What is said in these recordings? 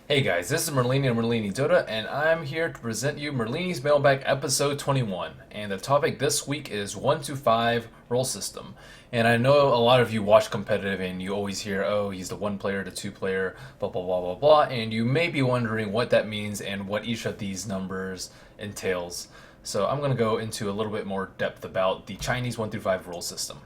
Hey guys, this is Merlini and merlinidota, and I'm here to present you Merlini's Mailbag episode 21. And the topic this week is 1 to 5 role system. And I know a lot of you watch competitive and you always hear, oh, he's the 1 player, the 2 player, blah, blah, blah, blah, blah. And you may be wondering what that means and what each of these numbers entails. So I'm going to go into a little bit more depth about the Chinese 1 through 5 role system.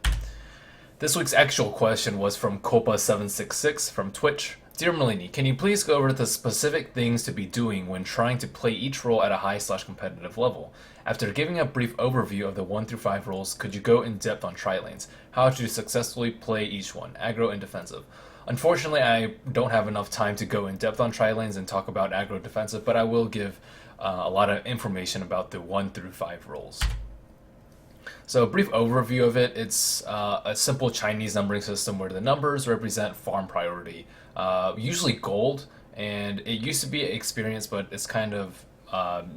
This week's actual question was from Copa766 from Twitch. Dear Merlini, can you please go over the specific things to be doing when trying to play each role at a high/competitive level? After giving a brief overview of the 1 through 5 roles, could you go in depth on tri-lanes? How to successfully play each one, aggro and defensive? Unfortunately, I don't have enough time to go in depth on tri-lanes and talk about aggro defensive, but I will give a lot of information about the 1 through 5 roles. So a brief overview of it, it's a simple Chinese numbering system where the numbers represent farm priority, usually gold, and it used to be experience, but it's kind of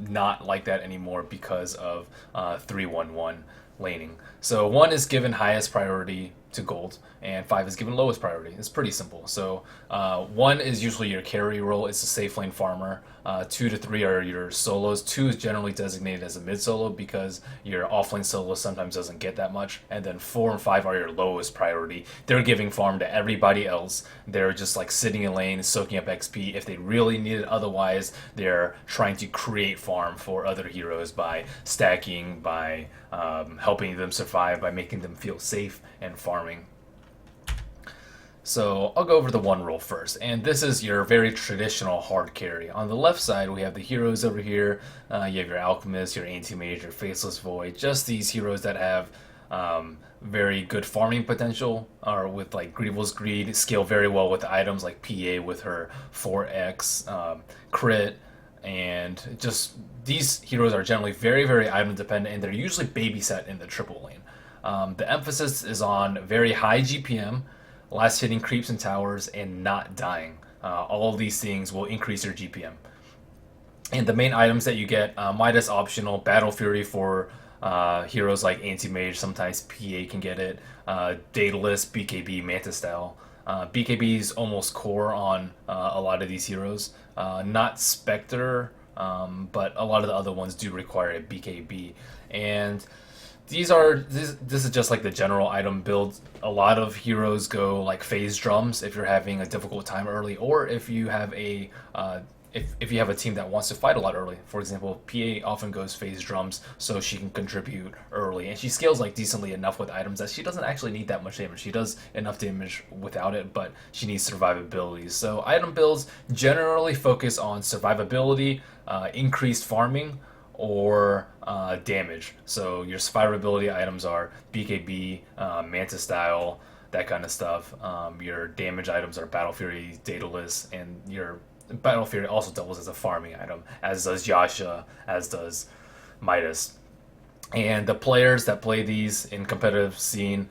not like that anymore because of 311 laning. So 1 is given highest priority to gold, and 5 is given lowest priority. It's pretty simple. So 1 is usually your carry role. It's a safe lane farmer. 2 to 3 are your solos. 2 is generally designated as a mid solo because your offlane solo sometimes doesn't get that much. And then 4 and 5 are your lowest priority. They're giving farm to everybody else. They're just like sitting in lane, soaking up XP if they really need it. Otherwise, they're trying to create farm for other heroes by stacking, by helping them survive, by making them feel safe and farming. So I'll go over the 1 role first, and this is your very traditional hard carry. On the left side, we have the heroes over here. You have your Alchemist, your Anti-Mage, your Faceless Void, just these heroes that have very good farming potential, or with like Grievous Greed, scale very well with items like PA with her 4x crit, and just these heroes are generally very, very item dependent, and they're usually babysat in the triple lane. The emphasis is on very high GPM, last hitting creeps and towers, and not dying. All of these things will increase your GPM. And the main items that you get, Midas optional, Battle Fury for heroes like Anti-Mage, sometimes PA can get it, Daedalus, BKB, Manta Style. BKB is almost core on a lot of these heroes. Not Spectre, but a lot of the other ones do require a BKB. And this is just like the general item build. A lot of heroes go like phase drums if you're having a difficult time early, or if you have a if you have a team that wants to fight a lot early. For example, PA often goes phase drums so she can contribute early, and she scales like decently enough with items that she doesn't actually need that much damage. She does enough damage without it, but she needs survivability. So item builds generally focus on survivability, increased farming, or damage. So your survivability items are BKB, Manta Style, that kind of stuff. Your damage items are Battle Fury, Daedalus, and your Battle Fury also doubles as a farming item, as does Yasha, as does Midas. And the players that play these in competitive scene,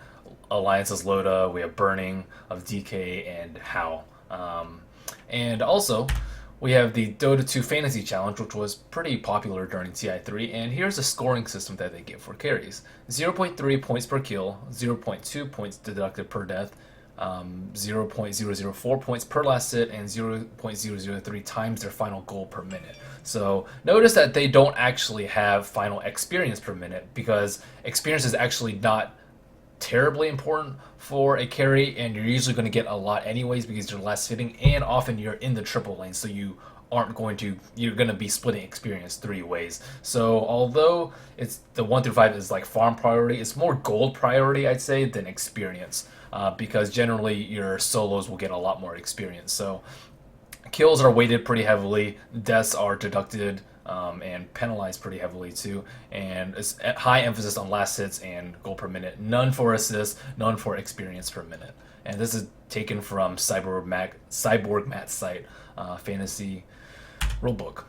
Alliance's Loda, we have Burning of DK and How. And also, we have the Dota 2 Fantasy Challenge, which was pretty popular during TI3, and here's a scoring system that they give for carries. 0.3 points per kill, 0.2 points deducted per death, 0.004 points per last hit, and 0.003 times their final goal per minute. So notice that they don't actually have final experience per minute, because experience is actually not terribly important for a carry, and you're usually going to get a lot anyways because you're last hitting, and often you're in the triple lane, so you're going to be splitting experience 3 ways. So although it's the 1 through 5 is like farm priority, it's more gold priority, I'd say, than experience, because generally your solos will get a lot more experience. So kills are weighted pretty heavily, deaths are deducted and penalized pretty heavily too, and it's high emphasis on last hits and goal per minute. None for assists, none for experience per minute. And this is taken from Cyborg Matt's site, Fantasy Rulebook.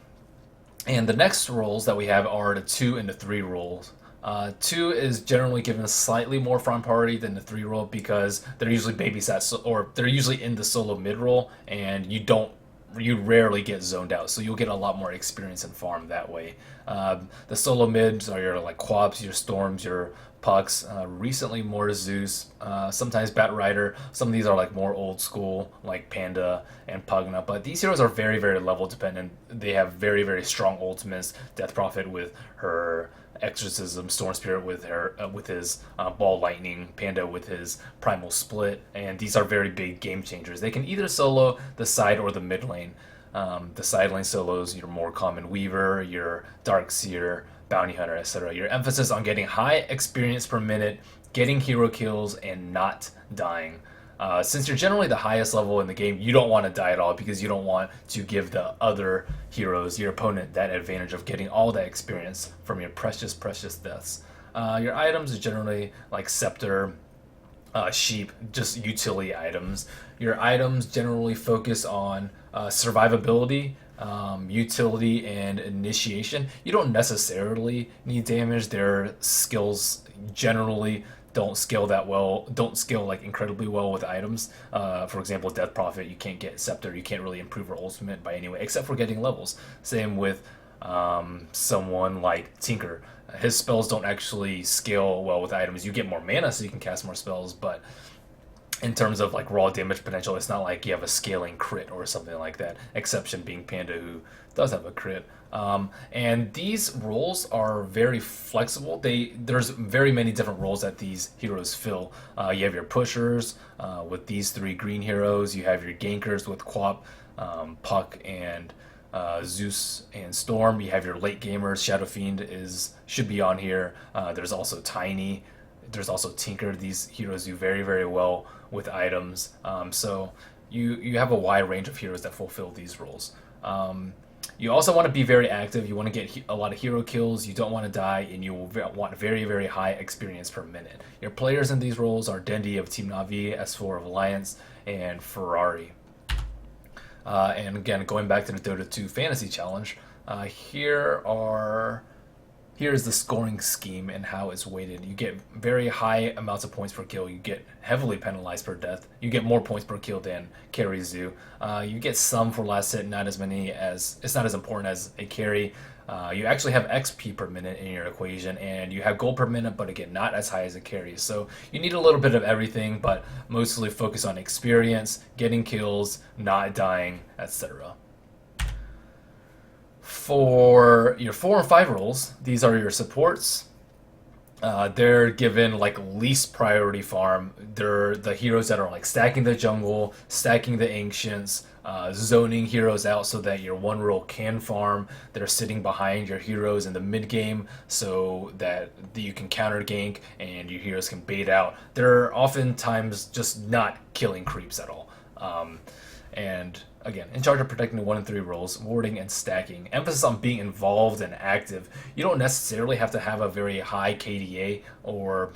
And the next roles that we have are the 2 and the 3 roles. 2 is generally given slightly more farm priority than the 3 role because they're usually babysat, or they're usually in the solo mid role, and you rarely get zoned out, so you'll get a lot more experience and farm that way. The solo mids are your like Quabs, your Storms, your Pucks, recently more Zeus, sometimes Bat Rider. Some of these are like more old school, like Panda and Pugna. But these heroes are very, very level dependent. They have very, very strong ultimates. Death Prophet with her Exorcism, Storm Spirit with her with his Ball Lightning, Panda with his Primal Split, and these are very big game changers. They can either solo the side or the mid lane. The side lane solos your more common Weaver, your Dark Seer, Bounty Hunter, etc. Your emphasis on getting high experience per minute, getting hero kills, and not dying. Since you're generally the highest level in the game, you don't want to die at all because you don't want to give the other heroes, your opponent, that advantage of getting all that experience from your precious, precious deaths. Your items are generally like Scepter, sheep, just utility items. Your items generally focus on survivability, utility, and initiation. You don't necessarily need damage. Their skills generally don't scale that well, don't scale like incredibly well with items. For example, Death Prophet, you can't get Scepter, you can't really improve her ultimate by any way, except for getting levels. Same with someone like Tinker. His spells don't actually scale well with items. You get more mana so you can cast more spells, but in terms of like raw damage potential, it's not like you have a scaling crit or something like that. Exception being Panda, who does have a crit. And these roles are very flexible. There's very many different roles that these heroes fill. You have your pushers with these three green heroes. You have your gankers with Quap, Puck, and Zeus and Storm. You have your late gamers. Shadow Fiend should be on here. There's also Tiny. There's also Tinker. These heroes do very, very well with items. So you have a wide range of heroes that fulfill these roles. You also want to be very active. You want to get a lot of hero kills. You don't want to die, and you want very, very high experience per minute. Your players in these roles are Dendi of Team Na'Vi, S4 of Alliance, and Ferrari. And again, going back to the Dota 2 Fantasy Challenge, here's the scoring scheme and how it's weighted. You get very high amounts of points per kill. You get heavily penalized per death. You get more points per kill than carry Zoo. You get some for last hit, not as many as it's not as important as a carry. You actually have XP per minute in your equation, and you have gold per minute, but again, not as high as a carry. So you need a little bit of everything, but mostly focus on experience, getting kills, not dying, etc. For your 4 and 5 roles, these are your supports. They're given like least priority farm. They're the heroes that are like stacking the jungle, stacking the ancients, zoning heroes out so that your one role can farm. They're sitting behind your heroes in the mid game so that you can counter gank and your heroes can bait out. They're oftentimes just not killing creeps at all. And again, in charge of protecting the 1 and 3 roles, warding and stacking. Emphasis on being involved and active. You don't necessarily have to have a very high KDA or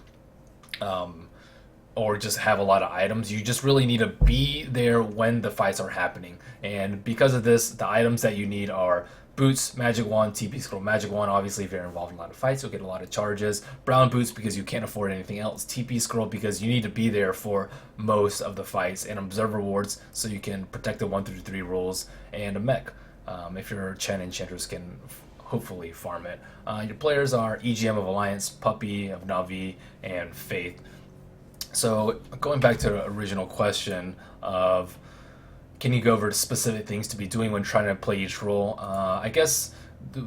just have a lot of items. You just really need to be there when the fights are happening. And because of this, the items that you need are Boots, Magic Wand, TP Scroll. Magic Wand, obviously, if you're involved in a lot of fights, you'll get a lot of charges. Brown Boots, because you can't afford anything else. TP Scroll, because you need to be there for most of the fights. And Observer Wards, so you can protect the 1 through 3 roles. And a mech, if your Chen Enchanters can hopefully farm it. Your players are EGM of Alliance, Puppy of Na'Vi, and Faith. So going back to the original question of can you go over specific things to be doing when trying to play each role? I guess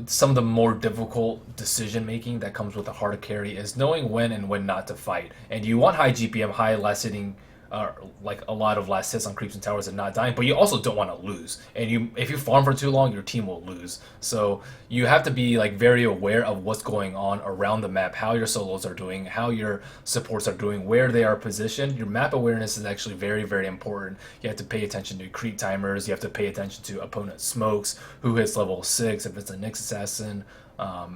some of the more difficult decision making that comes with a hard carry is knowing when and when not to fight. And you want high GPM, high last hitting, like a lot of last hits on creeps and towers and not dying, but you also don't want to lose. And if you farm for too long, your team will lose. So you have to be like very aware of what's going on around the map, how your solos are doing, how your supports are doing, where they are positioned. Your map awareness is actually very, very important. You have to pay attention to creep timers. You have to pay attention to opponent smokes, who hits level 6, if it's a Nyx assassin.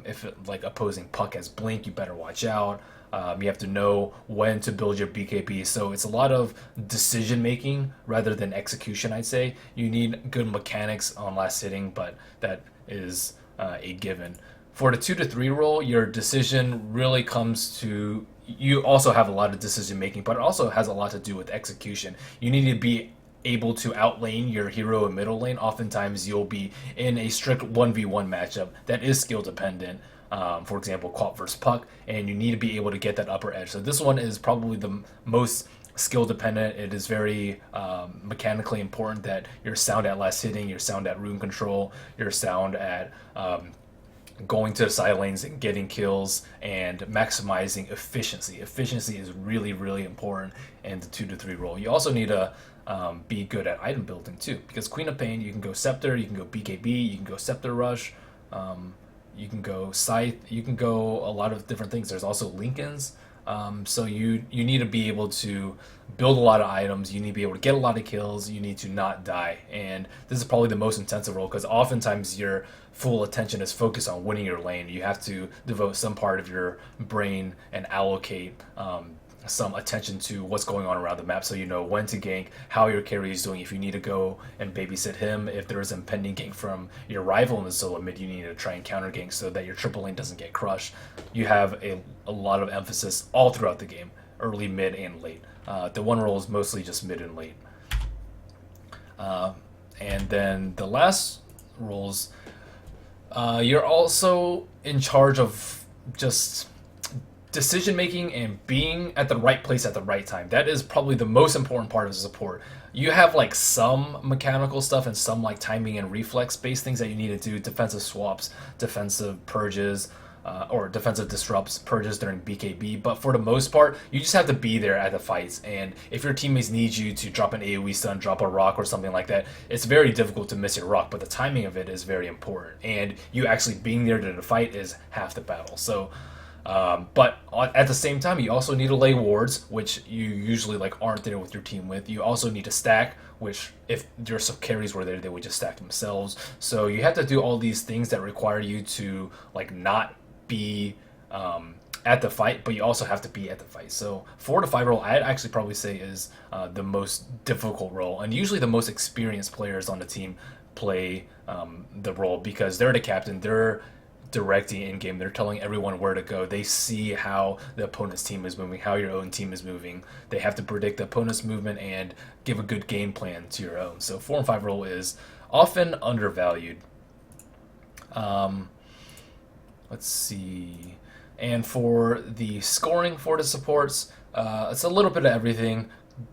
If like opposing Puck has blink, you better watch out. You have to know when to build your BKB. So it's a lot of decision making rather than execution, I'd say. You need good mechanics on last hitting, but that is a given. For the 2 to 3 role, your decision really comes to, you also have a lot of decision making, but it also has a lot to do with execution. You need to be able to outlane your hero in middle lane. Oftentimes you'll be in a strict 1v1 matchup that is skill dependent. for example, Quap versus Puck, and you need to be able to get that upper edge. So this one is probably the most skill dependent. It is very mechanically important that you're sound at last hitting, you're sound at rune control, you're sound at going to the side lanes and getting kills and maximizing efficiency. Efficiency is really, really important in the 2 to 3 role. You also need to be good at item building too, because Queen of Pain, you can go Scepter, you can go BKB, you can go Scepter Rush, you can go Scythe, you can go a lot of different things. There's also Lincolns. So you need to be able to build a lot of items. You need to be able to get a lot of kills. You need to not die, and this is probably the most intensive role because oftentimes your full attention is focused on winning your lane. You have to devote some part of your brain and allocate some attention to what's going on around the map, so you know when to gank, how your carry is doing. If you need to go and babysit him, if there is impending gank from your rival in the solo mid, you need to try and counter gank so that your triple lane doesn't get crushed. You have a lot of emphasis all throughout the game, early, mid, and late. The one role is mostly just mid and late. And then the last roles, you're also in charge of just decision making and being at the right place at the right time. That is probably the most important part of support. You have like some mechanical stuff and some like timing and reflex based things that you need to do, defensive swaps, defensive purges, or defensive disrupts, purges during BKB, but for the most part, you just have to be there at the fights. And if your teammates need you to drop an AoE stun, drop a rock or something like that, it's very difficult to miss your rock, but the timing of it is very important. And you actually being there to the fight is half the battle. So but at the same time, you also need to lay wards, which you usually like aren't there with your team with. You also need to stack, which if your carries were there, they would just stack themselves. So you have to do all these things that require you to like not be at the fight, but you also have to be at the fight. So 4 to 5 role, I'd actually probably say is the most difficult role, and usually the most experienced players on the team play the role because they're the captain. They're directing in game. They're telling everyone where to go. They see how the opponent's team is moving, how your own team is moving. They have to predict the opponent's movement and give a good game plan to your own. So 4 and 5 role is often undervalued. Let's see. And for the scoring for the supports, it's a little bit of everything.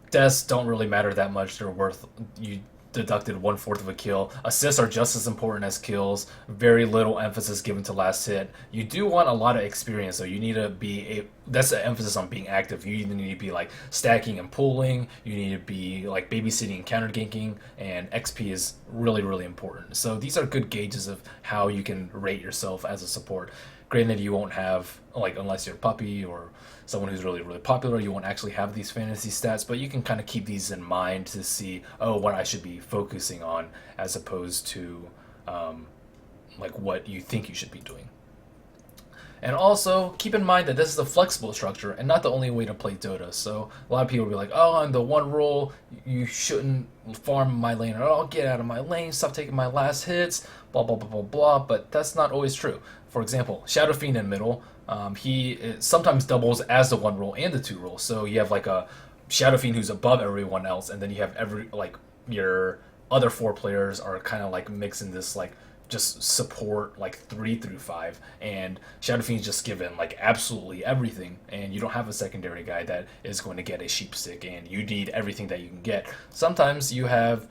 Deaths don't really matter that much. They're worth, you deducted 1/4 of a kill. Assists are just as important as kills. Very little emphasis given to last hit. You do want a lot of experience, so you need to be that's the emphasis on being active. You either need to be like stacking and pulling, you need to be like babysitting and counter ganking, and XP is really, really important. So these are good gauges of how you can rate yourself as a support. Granted, you won't have, like, unless you're a puppy or someone who's really, really popular, you won't actually have these fantasy stats, but you can kind of keep these in mind to see, oh, what I should be focusing on as opposed to, like, what you think you should be doing. And also, keep in mind that this is a flexible structure and not the only way to play Dota. So a lot of people will be like, oh, on the one role, you shouldn't farm my lane at all, get out of my lane, stop taking my last hits, blah, blah, blah, blah, blah. But that's not always true. For example, Shadow Fiend in middle, he sometimes doubles as the one role and the 2 role. So you have like a Shadow Fiend who's above everyone else, and then you have your other 4 players are kind of like mixing this like just support like 3 through 5, and Shadow Fiend's just given like absolutely everything, and you don't have a secondary guy that is going to get a sheep stick, and you need everything that you can get. Sometimes you have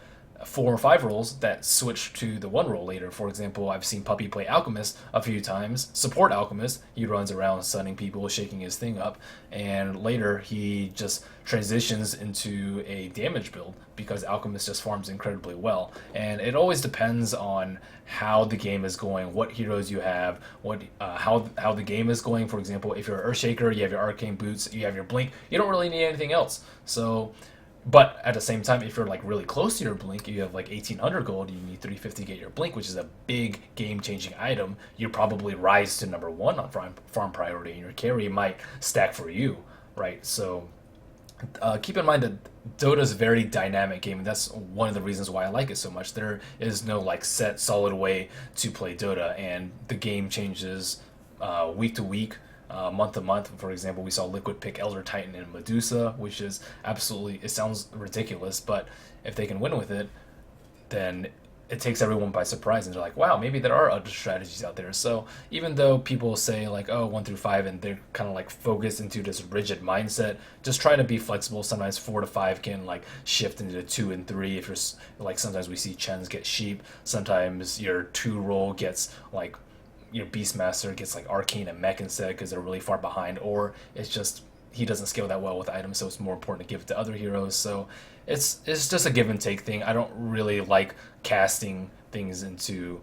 4 or 5 roles that switch to the 1 role later. For example, I've seen Puppy play Alchemist a few times, support Alchemist. He runs around stunning people, shaking his thing up, and later he just transitions into a damage build because Alchemist just farms incredibly well. And it always depends on how the game is going, what heroes you have, what how the game is going. For example, if you're an Earthshaker, you have your Arcane Boots, you have your Blink, you don't really need anything else. So, but at the same time, if you're like really close to your Blink, you have like 1800 gold, you need 350 to get your Blink, which is a big game-changing item. You probably rise to number 1 on farm priority, and your carry might stack for you, right? So keep in mind that Dota is a very dynamic game, and that's one of the reasons why I like it so much. There is no like set, solid way to play Dota, and the game changes week to week. Month to month. For example, we saw Liquid pick Elder Titan and Medusa, which is absolutely, it sounds ridiculous, but if they can win with it, then it takes everyone by surprise, and they're like, wow, maybe there are other strategies out there. So even though people say like, oh, 1 through 5, and they're kind of like focused into this rigid mindset, just try to be flexible. Sometimes 4 to 5 can like shift into 2 and 3. If you're like, sometimes we see Chens get sheep. Sometimes your 2 role gets like, your Beastmaster gets like arcane and mech instead because they're really far behind, or it's just he doesn't scale that well with items, so it's more important to give it to other heroes. So it's just a give and take thing. I don't really like casting things into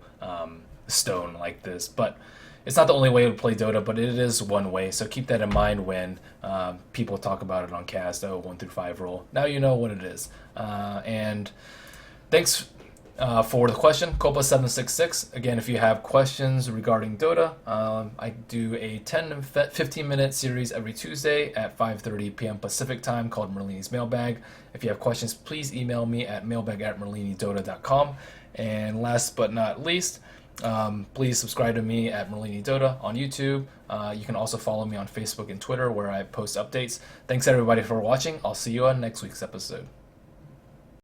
stone like this, but it's not the only way to play Dota, but it is one way. So keep that in mind when people talk about it on cast. Oh, 1 through 5 role. Now you know what it is. And thanks for the question, Copa766. Again, if you have questions regarding Dota, I do a 10 to 15 minute series every Tuesday at 5:30 p.m. Pacific time called Merlini's Mailbag. If you have questions, please email me at mailbag@merlinidota.com. And last but not least, please subscribe to me at Merlini Dota on YouTube. You can also follow me on Facebook and Twitter where I post updates. Thanks everybody for watching. I'll see you on next week's episode.